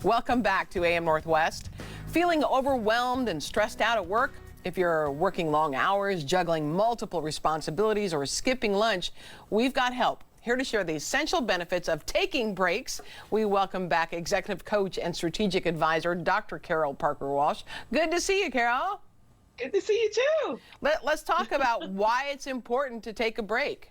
Welcome back to AM Northwest. Feeling overwhelmed and stressed out at work? If you're working long hours, juggling multiple responsibilities, or skipping lunch, we've got help. Here to share the essential benefits of taking breaks, we welcome back Executive Coach and Strategic Advisor, Dr. Parker Walsh. Good to see you, Carol. Good to see you too. Let's talk about why it's important to take a break.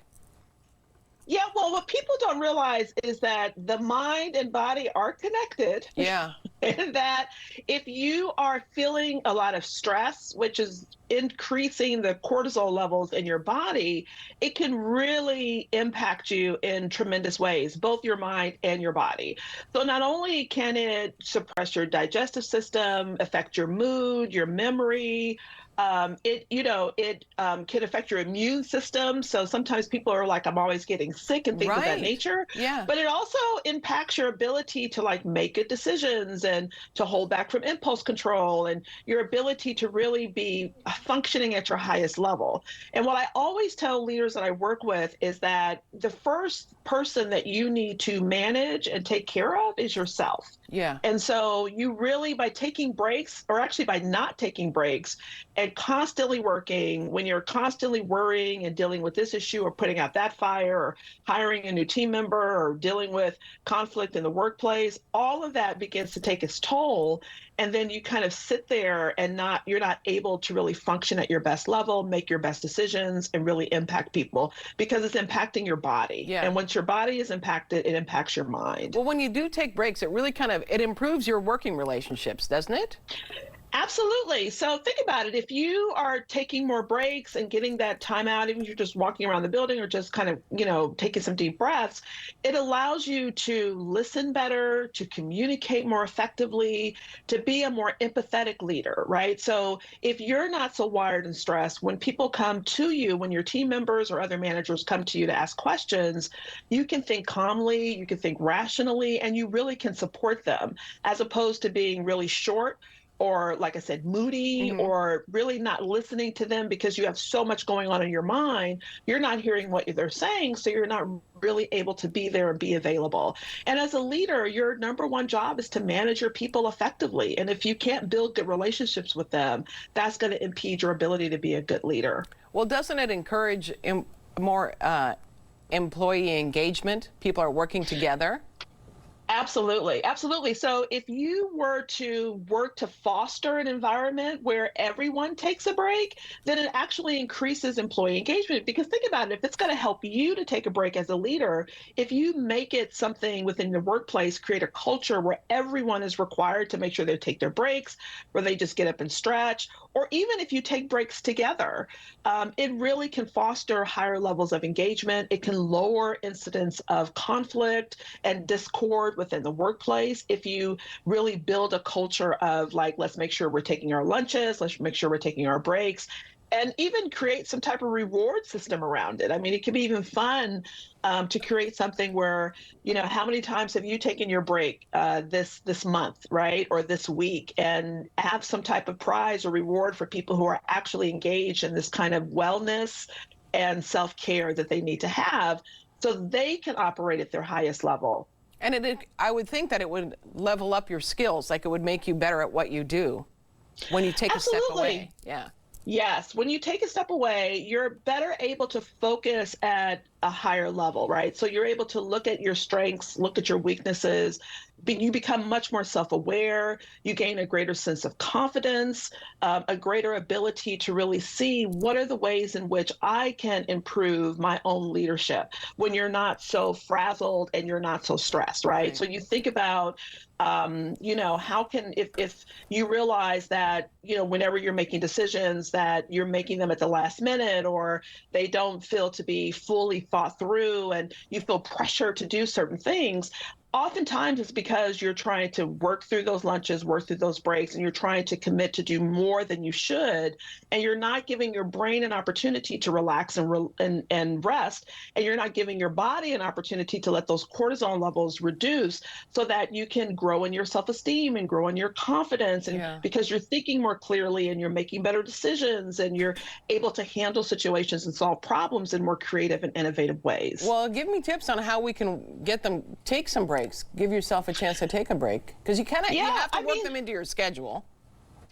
Yeah, well, what people don't realize is that the mind and body are connected. Yeah. And that if you are feeling a lot of stress, which is increasing the cortisol levels in your body, it can really impact you in tremendous ways, both your mind and your body. So not only can it suppress your digestive system, affect your mood, your memory, it can affect your immune system. So sometimes people are like, I'm always getting sick and things of that nature. Yeah. But it also impacts your ability to like make good decisions and to hold back from impulse control and your ability to really be functioning at your highest level. And what I always tell leaders that I work with is that the first person that you need to manage and take care of is yourself. Yeah. And so you really, by taking breaks, or actually by not taking breaks and constantly working, when you're constantly worrying and dealing with this issue or putting out that fire or hiring a new team member or dealing with conflict in the workplace, all of that begins to take its toll. And then you kind of sit there and you're not able to really function at your best level, make your best decisions, and really impact people because it's impacting your body. Yeah. And once your body is impacted, it impacts your mind. Well, when you do take breaks, it really it improves your working relationships, doesn't it? Absolutely. So think about it. If you are taking more breaks and getting that time out, even if you're just walking around the building or just kind of, taking some deep breaths, it allows you to listen better, to communicate more effectively, to be a more empathetic leader, right? So if you're not so wired and stressed, when people come to you, when your team members or other managers come to you to ask questions, you can think calmly, you can think rationally, and you really can support them as opposed to being really short or, like I said, moody, or really not listening to them because you have so much going on in your mind. You're not hearing what they're saying, so you're not really able to be there and be available. And as a leader, your number one job is to manage your people effectively. And if you can't build good relationships with them, that's going to impede your ability to be a good leader. Well, doesn't it encourage more employee engagement? People are working together. Absolutely. Absolutely. So if you were to work to foster an environment where everyone takes a break, then it actually increases employee engagement. Because think about it, if it's going to help you to take a break as a leader, if you make it something within the workplace, create a culture where everyone is required to make sure they take their breaks, where they just get up and stretch, or even if you take breaks together, it really can foster higher levels of engagement. It can lower incidents of conflict and discord within the workplace if you really build a culture of like, let's make sure we're taking our lunches, let's make sure we're taking our breaks, and even create some type of reward system around it. I mean, it can be even fun to create something where, how many times have you taken your break this month, right? Or this week, and have some type of prize or reward for people who are actually engaged in this kind of wellness and self-care that they need to have so they can operate at their highest level. And I would think that it would level up your skills, like it would make you better at what you do when you take a step away. Yeah. Yes, when you take a step away, you're better able to focus at a higher level, right? So you're able to look at your strengths, look at your weaknesses, you become much more self-aware, you gain a greater sense of confidence, a greater ability to really see what are the ways in which I can improve my own leadership when you're not so frazzled and you're not so stressed, right? So you think about how can, if you realize that, whenever you're making decisions that you're making them at the last minute or they don't feel to be fully thought through and you feel pressure to do certain things, oftentimes it's because you're trying to work through those lunches, work through those breaks, and you're trying to commit to do more than you should, and you're not giving your brain an opportunity to relax and rest, and you're not giving your body an opportunity to let those cortisol levels reduce so that you can grow in your self-esteem and grow in your confidence, and because you're thinking more clearly and you're making better decisions and you're able to handle situations and solve problems in more creative and innovative ways. Well, give me tips on how we can get them take some breaks. breaks. Give yourself a chance to take a break because you you Yeah, have to I work mean, them into your schedule.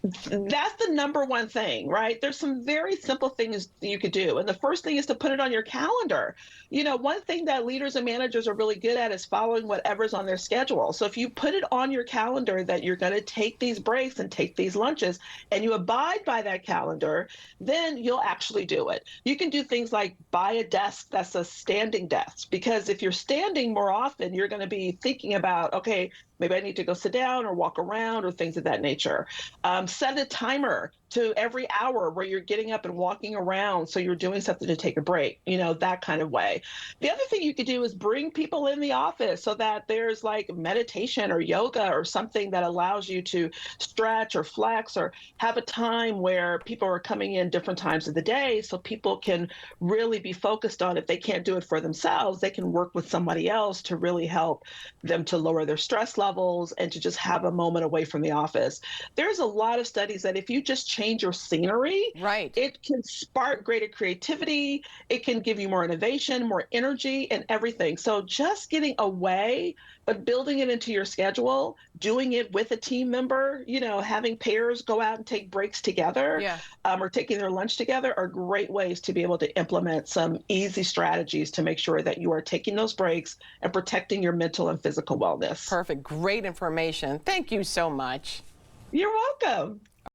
that's the number one thing, right? There's some very simple things you could do. And the first thing is to put it on your calendar. One thing that leaders and managers are really good at is following whatever's on their schedule. So if you put it on your calendar that you're going to take these breaks and take these lunches and you abide by that calendar, then you'll actually do it. You can do things like buy a desk that's a standing desk, because if you're standing more often, you're going to be thinking about, okay, maybe I need to go sit down or walk around or things of that nature. Set a timer to every hour where you're getting up and walking around. So you're doing something to take a break, that kind of way. The other thing you could do is bring people in the office so that there's like meditation or yoga or something that allows you to stretch or flex, or have a time where people are coming in different times of the day so people can really be focused on, if they can't do it for themselves, they can work with somebody else to really help them to lower their stress levels and to just have a moment away from the office. There's a lot of studies that if you just change your scenery, Right. it can spark greater creativity. It can give you more innovation, more energy, and everything. So just getting away, but building it into your schedule, doing it with a team member, having pairs go out and take breaks together, Yeah. or taking their lunch together are great ways to be able to implement some easy strategies to make sure that you are taking those breaks and protecting your mental and physical wellness. Perfect. Great information. Thank you so much. You're welcome.